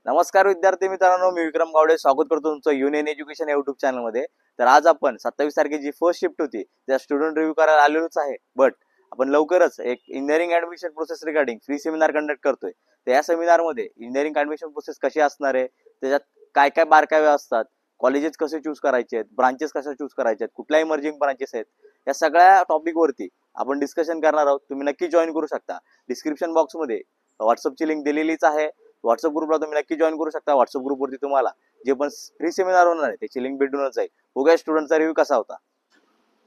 नमस्कार विद्यार्थी मित्रांनो, मी विक्रम गावडे स्वागत करतो तुमचं युनियन एज्युकेशन युट्यूब चॅनलमध्ये. तर आज आपण 27 तारखेची फर्स्ट शिफ्ट होती त्या स्टुडंट रिव्ह्यू करायला आलेलोच आहे. बट आपण लवकरच एक engineering admission process regarding free seminar conduct करतोय. तर या सेमिनारमध्ये इंजिनिअरिंग ऍडमिशन प्रोसेस कशी असणार आहे, त्याच्यात काय काय बारकावे असतात, कॉलेजेस कसे चूज करायचे आहेत, ब्रांचेस कशा चूज करायचे आहेत, कुठल्या इमर्जिंग ब्रांचेस आहेत, या सगळ्या टॉपिकवरती आपण डिस्कशन करणार आहोत. तुम्ही नक्की जॉईन करू शकता. डिस्क्रिप्शन बॉक्समध्ये व्हॉट्सअपची लिंक दिलेलीच आहे. व्हॉट्सअप ग्रुपला तुम्ही नक्की जॉईन करू शकता. व्हॉट्सअप ग्रुपवरती तुम्हाला जे पण फ्री सेमिनार होणार आहे त्याची लिंक भेटूनच जाईल. बघूया स्टुडंटचा रिव्ह्यू कसा होता.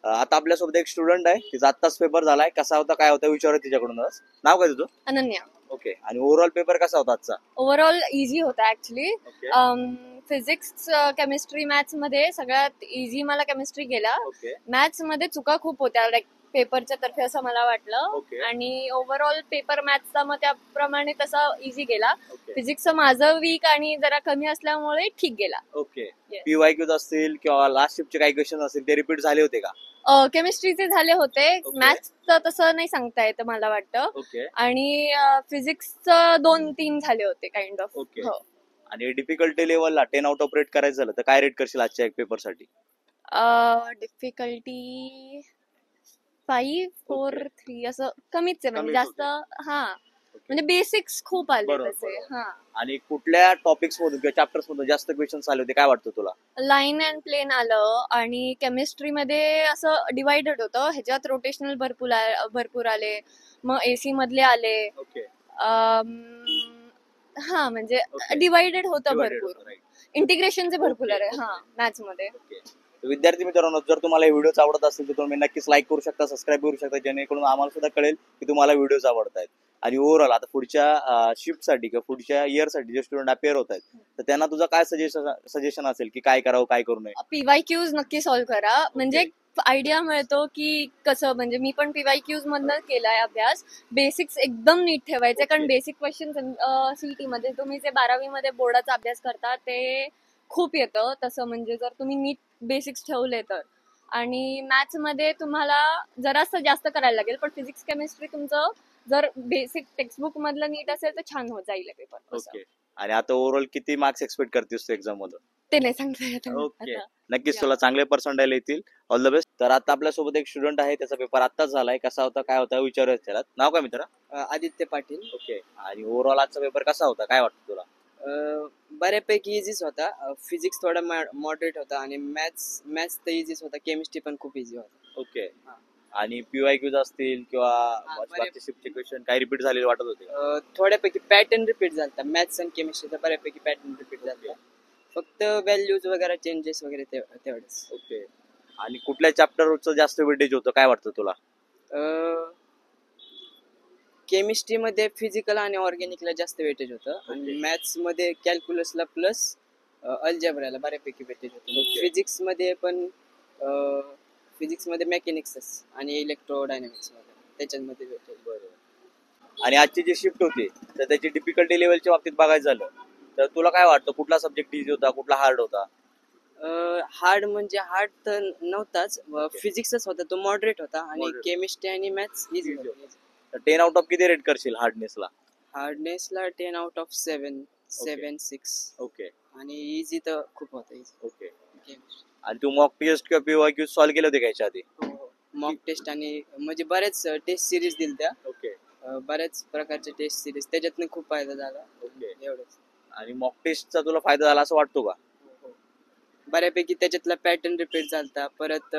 आता आपल्यासोबत एक स्टुडंट आहे, तिचा आत्ताच पेपर झालाय. कसा होता काय होता विचारू तिच्याकडूनच. नाव काय तुझं? अनन्या. ओके. आणि ओव्हरऑल पेपर कसा होता आजचा? ओव्हरऑल इझी होता actually. Okay. Physics, chemistry, maths मध्ये सगळ्यात इझी मला केमिस्ट्री गेला. ओके. मॅथ्स मध्ये चुका खूप होत्या लाईक पेपरच्या तर्फे असं मला वाटलं. ओके. आणि ओव्हरऑल पेपर मॅथ्सचा मग त्याप्रमाणे तसा इझी गेला. ओके. फिजिक्सचं माझं वीक आणि जरा कमी असल्यामुळे ठीक गेला. ओके. Yes. पीवायक्यूज असतील किंवा लास्ट शिफ्टचे काही क्वेश्चन असतील ते रिपीट झाले होते का? केमिस्ट्रीचे झाले होते. ओके. मॅथ्सचं तसं नाही सांगता येतं मला वाटतं. ओके. आणि फिजिक्सचं 2-3 झाले होते काइंड ऑफ. ओके. आणि डिफिकल्टी लेवलला 10 आउट ऑफ रेट करायचं झालं तर काय रेट करशील आजच्या एक पेपरसाठी? डिफिकल्टी 5, 4, 3 असं कमीच आहे म्हणजे कमीच जास्त. हा म्हणजे बेसिक्स खूप आले बरोबर, तसे. बरोबर. हा. आणि कुठल्या टॉपिक्स मधून किंवा चॅप्टर्स मधून जास्त क्वेश्चन्स आले होते काय वाटतं तुला? लाईन अँड प्लेन आलं आणि केमिस्ट्री मध्ये असं डिवायडेड होतं. ह्याच्यात रोटेशनल भरपूर आले. मग एसी मधले आले. ओके. हा म्हणजे Okay. डिवायडेड होतं Divided भरपूर. होतं, right. इंटिग्रेशनचे भरपूर Okay, आहे. हा मॅथ्स मध्ये. ओके. तर विद्यार्थी मित्रांनो, जर तुम्हाला व्हिडिओ आवडत असेल तर तुम्ही नक्कीच लाईक करू शकता, सबस्क्राईब करू शकता, जेणेकरून आम्हाला सुद्धा कळेल की तुम्हाला व्हिडिओज आवडतायत. आणि ओव्हरऑल आता पुढच्या शिफ्टसाठी किंवा पुढच्या इयरसाठी जे स्टुडंट अपेअर होत आहेत तर त्यांना तुझं काय सजेशन असेल की काय करावं काय करू नये? पीवायक्यूज नक्की सॉल्व्ह करा. म्हणजे आयडिया मिळतो की कसं. म्हणजे मी पण पीवायक्यूज मधनं केलाय अभ्यास. बेसिक्स एकदम नीट ठेवायचे. कारण बेसिक क्वेश्चन सीटी मध्ये तुम्ही जे 12वी मध्ये बोर्डाचा अभ्यास करता ते खूप येतं तसं. म्हणजे जर तुम्ही नीट बेसिक्स ठेवले तर. आणि मॅथ्स मध्ये तुम्हाला जरासं जास्त करायला लागेल. पण फिजिक्स केमिस्ट्री तुमचं जर बेसिक टेक्स्टबुक मधलं नीट असेल तर छान जाईल पेपर. ओके. आणि आता ओव्हरऑल किती मार्क्स एक्सपेक्ट करतेस तू एक्झाम मधून? ते नाही सांगता येत ओके. आता. नक्कीच Yeah. तुला चांगले पर्सेंटाइल येतील. All the best. तर आता आपल्यासोबत एक स्टुडंट आहे, त्याचा पेपर आत्ताच झालाय. कसा होता काय होता विचारूया त्याला. नाव काय मित्रा? आदित्य पाटील. ओके. आणि ओव्हरऑल आजचा पेपर कसा होता काय वाटतं तुला? बऱ्यापैकी इझीच होता. फिजिक्स थोडा मॉडरेट होता आणि मॅथ्स तर इझीच होता. केमिस्ट्री पण खूप इझी होता. ओके. हा. आणि पीवायक्यूज असतील किंवा बरे- मागच्या शिफ्टचे क्वेश्चन काही रिपीट झालेले वाटत होते? थोड्यापैकी पॅटर्न रिपीट झाला. मॅथ्स आणि केमिस्ट्रीचा बऱ्यापैकी पॅटर्न रिपीट झाला. फक्त व्हॅल्यूज वगैरे चेंजेस वगैरे तेवढेच. ओके. आणि कुठल्या चॅप्टरचं जास्त वेटेज होतं काय वाटतं तुला? केमिस्ट्रीमध्ये फिजिकल आणि ऑर्गॅनिकला जास्त वेटेज होतं. आणि Okay. मॅथ्समध्ये कॅल्क्युलसला प्लस अल्जेब्राला बऱ्यापैकी वेटेज होतं. Okay. फिजिक्समध्ये पण फिजिक्समध्ये मेकॅनिक्स आणि इलेक्ट्रोडायनामिक्स वगैरे त्याच्यामध्ये वेटेज. बरोबर. आणि आजची जी शिफ्ट होती तर त्याची डिफिकल्टी लेवलच्या बाबतीत बघायचं झालं तर तुला काय वाटतं कुठला सब्जेक्ट इझी होता कुठला हार्ड होता? हार्ड म्हणजे हार्ड तर नव्हताच. फिजिक्सच होता तो मॉडरेट होता. आणि Moderate. केमिस्ट्री आणि मॅथ्स इझी Easy होता. तर 10 आउट ऑफ किती रेट करशील हार्डनेसला? हार्डनेसला 10 आउट ऑफ 7, 6. ओके. आणि इझी तर खूप होता. Easy okay. केमिस्ट्री. आणि तू मॉक टेस्ट किंवा पीवायक्यू सॉल्व्ह केले होते का याच्या आधी? मॉक टेस्ट आणि म्हणजे बरेच टेस्ट सिरीज दिल त्या. ओके. बऱ्याच प्रकारचे टेस्ट सिरीज त्याच्यातनं खूप फायदा झाला. ओके. एवढंच. आणि मॉक टेस्टचा तुला फायदा झाला असं वाटतो का? बऱ्यापैकी त्याच्यातला पॅटर्न रिपीट झालता. परत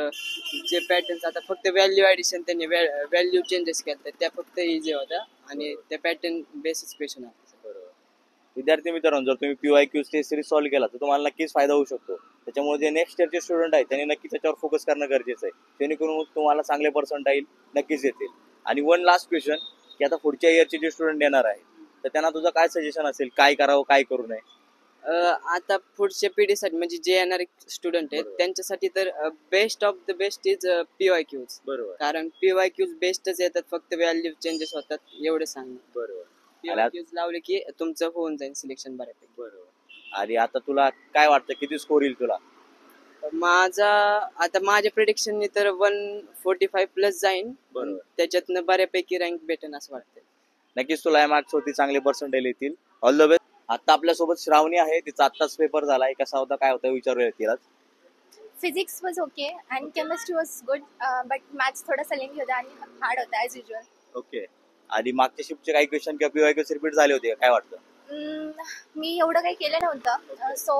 जे पॅटर्न आता फक्त व्हॅल्यू ऍडिशन त्यांनी व्हॅल्यू चेंजेस केल्या त्या फक्त इझी होत्या. आणि त्या पॅटर्न बेसिस क्वेश्चन होता. बरोबर. विद्यार्थी मित्रांनो, जर तुम्ही पीवायक्यू टेस्ट सिरीज सॉल्व्ह केला तर तुम्हाला नक्कीच फायदा होऊ शकतो. त्याच्यामुळे जे नेक्स्ट इयरचे स्टुडंट आहेत त्यांनी नक्कीच त्याच्यावर फोकस करणं गरजेचं आहे, जेणेकरून तुम्हाला चांगले पर्सेंटाइल नक्कीच येतील. आणि वन लास्ट क्वेश्चन की आता पुढच्या इयरचे जे स्टुडंट येणार आहे तर त्यांना तुझं काय सजेशन असेल, काय करावं काय करू नये? आता पुढच्या पिढीसाठी म्हणजे जे येणारे स्टुडंट आहेत बरोबर. त्यांच्यासाठी तर best of the best is PYQs. बरोबर. कारण पीवायक्यूज बेस्टच येतात. फक्त व्हॅल्यू चेंजेस होतात एवढे सांग. बरोबर. पीवायक्यूज लावले की तुमचं होऊन जाईल सिलेक्शन बऱ्यापैकी. बरोबर. आणि आता तुला काय वाटतं किती स्कोर येईल तुला? माझ्या प्रिडिक्शनने तर 145 प्लस जाईन. बरोबर. त्याच्यातनं बऱ्यापैकी रँक भेटेन असं वाटतंय. नक्कीच तुला या मार्क्स वरती चांगले पर्सेंटाइल येतील. All the best. आता आपल्यासोबत श्रावणी आहे, तिचा आत्ताच पेपर झालाय, कसा होता काय होता विचारूया तिला. Physics was okay and chemistry was good, but maths थोडासा लेंदी होता आणि हार्ड होता ॲज युजल. ओके. आणि मागच्या शिफ्टचे काही क्वेश्चन किंवा पीवायक्यूज रिपीट झाले होते का? काय वाटतं? मी एवढं काही केलं नव्हतं, सो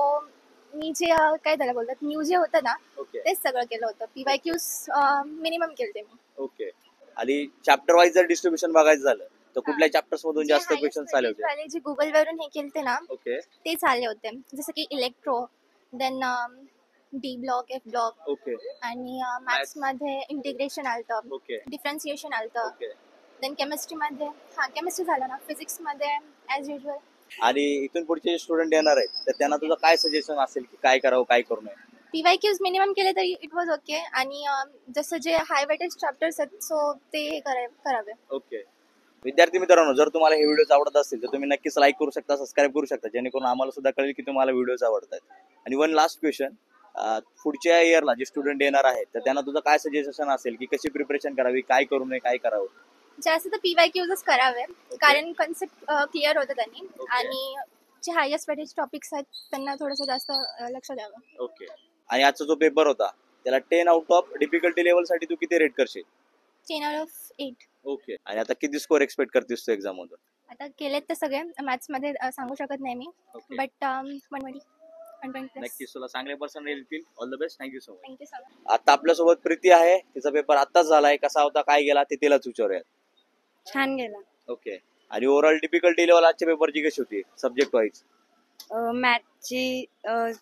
मी जे काय त्याला बोलतात न्यू जे होतं ना ओके तेच सगळं केलं होतं. PYQs मिनिमम केले मी. ओके. आणि चॅप्टर वाईज जर डिस्ट्रीब्युशन बघायचं झालं तर कुठल्या चॅप्टर्स मधून जे जास्त highest क्वेश्चन्स आले होते? वाले जे गुगल वरून हे केलते ना ओके तेच आले होते, जसं की electro, then D block, F block, okay आणि मॅथ्स मध्ये इंटिग्रेशन आलतं, ओके डिफरन्सिएशन आलतं, ओके. देन केमिस्ट्री मध्ये केमिस्ट्री झालं ना, फिजिक्स मध्ये ॲज युजल. आणि इथून पुढचे स्टुडंट येणार आहेत तर त्यांना तुझं काय सजेशन असेल की काय करावं काय करू नये? PYQs मिनिमम केले तरी इट वॉज ओके, आणि जसं जे हाय वेटेज चॅप्टर्स आहेत सो ते करावे. ओके. विद्यार्थी मित्रांनो, जर तुम्हाला हे व्हिडिओज आवडत असतील तर तुम्ही नक्कीच लाईक करू शकता, सबस्क्राईब करू शकता, जेणेकरून आम्हाला सुद्धा कळेल की तुम्हाला व्हिडिओज आवडतात. आणि वन लास्ट क्वेश्चन, पुढच्या इयरला जे स्टुडंट येणार आहेत तर त्यांना तुझं काय सजेशन असेल की कशी प्रिपरेशन करावी, काय करू नये, काय करावं? जास्त तर PYQs करावे, कारण कन्सेप्ट क्लिअर होतं त्यांनी, Okay. आणि जे हायेस्ट वेटेज टॉपिक्स आहेत त्यांना थोडंसं जास्त लक्ष द्यावं. ओके. आणि आजचा जो पेपर होता त्याला 10 आउट ऑफ डिफिकल्टी लेवल साठी तू किती रेट करशील? 10 out of 8. ओके. आणि आता किती स्कोर एक्सपेक्ट करतेस तू एक्झाम मधून? आता केलेत तर सगळे मॅथ्स मध्ये सांगू शकत नाही मी, ओके. बट 120. नक्कीच तुला चांगले पर्सेंटेज येतील. All the best. Thank you so much. Thank you so much. आता आपल्यासोबत प्रीती आहे, तिचा पेपर आत्ताच झालाय, कसा होता काय गेला ते तिलाच विचारूयात. छान गेला. ओके. आणि ओव्हरऑल डिफिकल्टी लेवल आजच्या पेपरची कशी होती सब्जेक्ट वाईज? मॅथची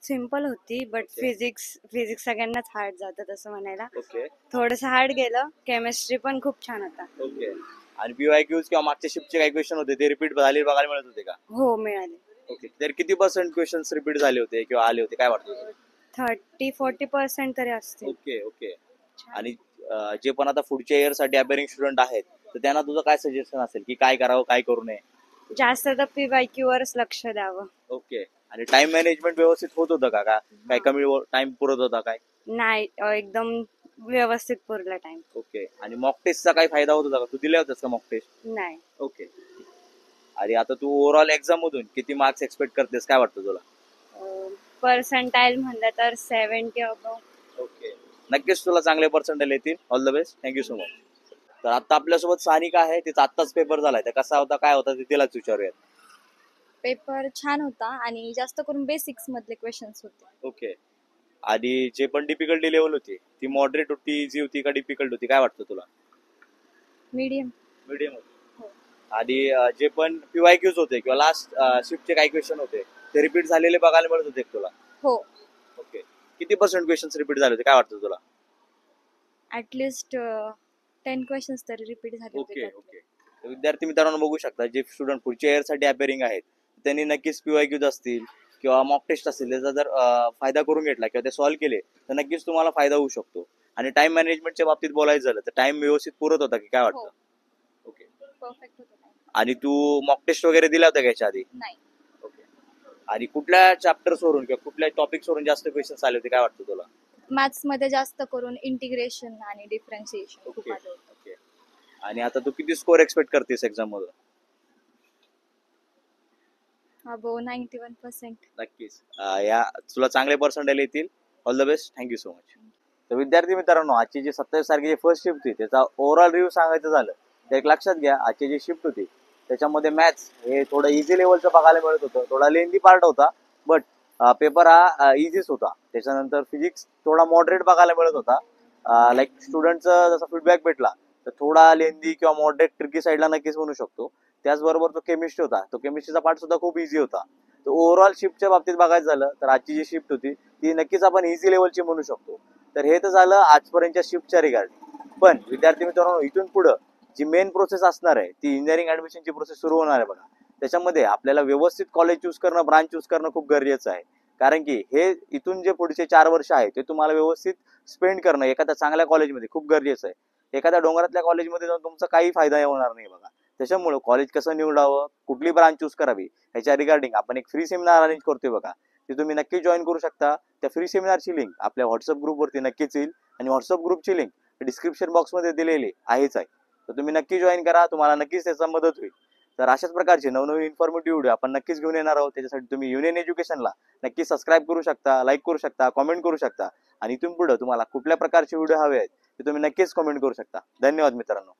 सिम्पल होती, बट Okay. फिजिक्स सगळ्यांनाच हार्ड जातं तसं म्हणायला. ओके थोडंसं हार्ड गेलं. केमिस्ट्री पण खूप छान होता. ओके. आणि पीवायक्यूज किंवा मागच्या शिफ्टचे काही क्वेश्चन होते ते रिपीट झाले बघायला मिळत होते का? हो, मिळाले. ओके. तर किती पर्सेंट क्वेश्चन्स रिपीट झाले होते किंवा आले होते काय वाटतं? 30-40% तरी असतील. Okay okay. आणि जे पण आता पुढच्या इयर साठी अपेअरिंग स्टुडंट आहेत तर त्यांना तुझं काय सजेशन असेल की काय करावं काय करू नये? जास्त तर PYQ वरच लक्ष द्यावं. ओके. आणि टाइम मॅनेजमेंट व्यवस्थित होत होतं का? काय कमी टाइम पुरत होता काय? नाही, एकदम व्यवस्थित पुरला टाइम. ओके. आणि मॉक टेस्टचा काही फायदा होत होता का? तू दिल्या होतास का मॉक टेस्ट? नाही. ओके. आणि आता तू ओव्हरऑल एक्झाम मधून किती मार्क्स एक्सपेक्ट करतेस काय वाटतं तुला? पर्सेंटाईल म्हणलं तर 70 अबव. ओके. नक्कीच तुला चांगले पर्सेंटेज येतील. All the best. Thank you so much. तर आता आपल्यासोबत सानिका आहे, तिचा आत्ताच पेपर झालाय, तर कसा होता काय होता ते तिलाच विचारूयात. पेपर छान होता आणि जास्त करून बेसिक्स मधले क्वेश्चन्स होते. ओके. आणि जे पण डिफिकल्टी लेवल होती ती मॉडरेट होती, इझी होती का डिफिकल्ट होती काय वाटतं तुला? मीडियम. मीडियम होती. हो. आणि जे पण पीवायक्यूज होते किंवा लास्ट शिफ्टचे काही क्वेश्चन होते ते रिपीट झालेले बघायला मिळत होते का तुला? हो. ओके. किती पर्सेंट क्वेश्चन रिपीट झाले होते काय वाटतं तुला? ऍटलिस्ट 10 क्वेश्चन्स तरी रिपीट झाले ओके होते. ओके. तर विद्यार्थी मित्रांनो बघू शकता, जे स्टुडंट पुढच्या इयर साठी अपेअरिंग आहेत त्यांनी नक्कीच पीवायक्यूज असतील किंवा मॉक टेस्ट असतील त्याचा जर फायदा करून घेतला किंवा ते सॉल्व्ह केले तर नक्कीच तुम्हाला फायदा होऊ शकतो. आणि टाइम मॅनेजमेंटच्या बाबतीत बोलायचं झालं तर टाइम व्यवस्थित पुरत होता की काय वाटतं? हो. ओके. परफेक्ट होतं. आणि तू मॉक टेस्ट वगैरे दिला होता का याच्या आधी? नाही. ओके. आणि कुठल्या चॅप्टर्स वरून किंवा कुठल्या टॉपिक्स वरून जास्त क्वेश्चन्स आले होते काय वाटतं तुला? मॅथ्स मध्ये जास्त करून इंटिग्रेशन आणि डिफरन्शिएशन खूप ओके आलं होतं. ओके. आणि आता तू किती स्कोर एक्सपेक्ट करतेस एक्झाम मधून? अबव 91%. नक्कीच या तुला चांगले पर्सेंटेज येतील. All the best. Thank you so much. तर विद्यार्थी मित्रांनो, आजची जी 27 तारखेची फर्स्ट शिफ्ट होती त्याचा ओव्हरऑल रिव्ह्यू सांगायचं झालं तर एक लक्षात घ्या, आजची जी शिफ्ट होती त्याच्यामध्ये मॅथ्स हे थोडं इझी लेवलचं बघायला मिळत होतं, थोडा लेंदी पार्ट होता, बट पेपर हा इझीच होता. त्याच्यानंतर फिजिक्स थोडा मॉडरेट बघायला मिळत होता, लाईक स्टुडंटचा जसा फीडबॅक भेटला तर थोडा लेंदी किंवा मॉडरेट ट्रिकी साईडला नक्कीच म्हणू शकतो. त्याचबरोबर जो केमिस्ट्री होता तो केमिस्ट्रीचा पार्ट सुद्धा खूप इझी होता. तर ओव्हरऑल शिफ्टच्या बाबतीत बघायचं झालं तर आजची जी शिफ्ट होती ती नक्कीच आपण इझी लेवलची म्हणू शकतो. तर हे तर झालं आजपर्यंतच्या शिफ्टच्या रिगार्डिंग. पण विद्यार्थी मित्रांनो, इथून पुढं जी मेन प्रोसेस असणार आहे ती इंजिनिअरिंग ऍडमिशनची प्रोसेस सुरू होणार आहे बघा. त्याच्यामध्ये आपल्याला व्यवस्थित कॉलेज चूज करणं, ब्रांच चूज करणं खूप गरजेचं आहे. कारण की हे इथून जे पुढचे 4 वर्ष आहेत ते तुम्हाला व्यवस्थित स्पेंड करणं एखाद्या चांगल्या कॉलेजमध्ये खूप गरजेचं आहे. एखाद्या डोंगरातल्या कॉलेजमध्ये जाऊन तुमचा काही फायदा होणार नाही बघा. त्याच्यामुळे कॉलेज कसं निवडावं, कुठली ब्रांच चूज करावी ह्याच्या रिगार्डिंग आपण एक फ्री सेमिनार अरेंज करतोय बघा. ते तुम्ही नक्की जॉईन करू शकता. त्या फ्री सेमिनारची लिंक आपल्या व्हॉट्सअप ग्रुपवरती नक्कीच येईल आणि व्हॉट्सअप ग्रुपची लिंक डिस्क्रिप्शन बॉक्समध्ये दिलेली आहेच आहे. तर तुम्ही नक्की जॉईन करा, तुम्हाला नक्कीच त्याचा मदत होईल. तर अशाच प्रकारचे नवनवीन इन्फॉर्मेटिव्ह व्हिडिओ आपण नक्कीच घेऊन येणार आहोत. त्याच्यासाठी तुम्ही युनियन एज्युकेशनला नक्की सबस्क्राईब करू शकता, लाईक करू शकता, कॉमेंट करू शकता आणि इथून पुढे तुम्हाला कुठल्या प्रकारचे व्हिडिओ हवे आहेत ते तुम्ही नक्कीच कमेंट करू शकता. धन्यवाद मित्रांनो.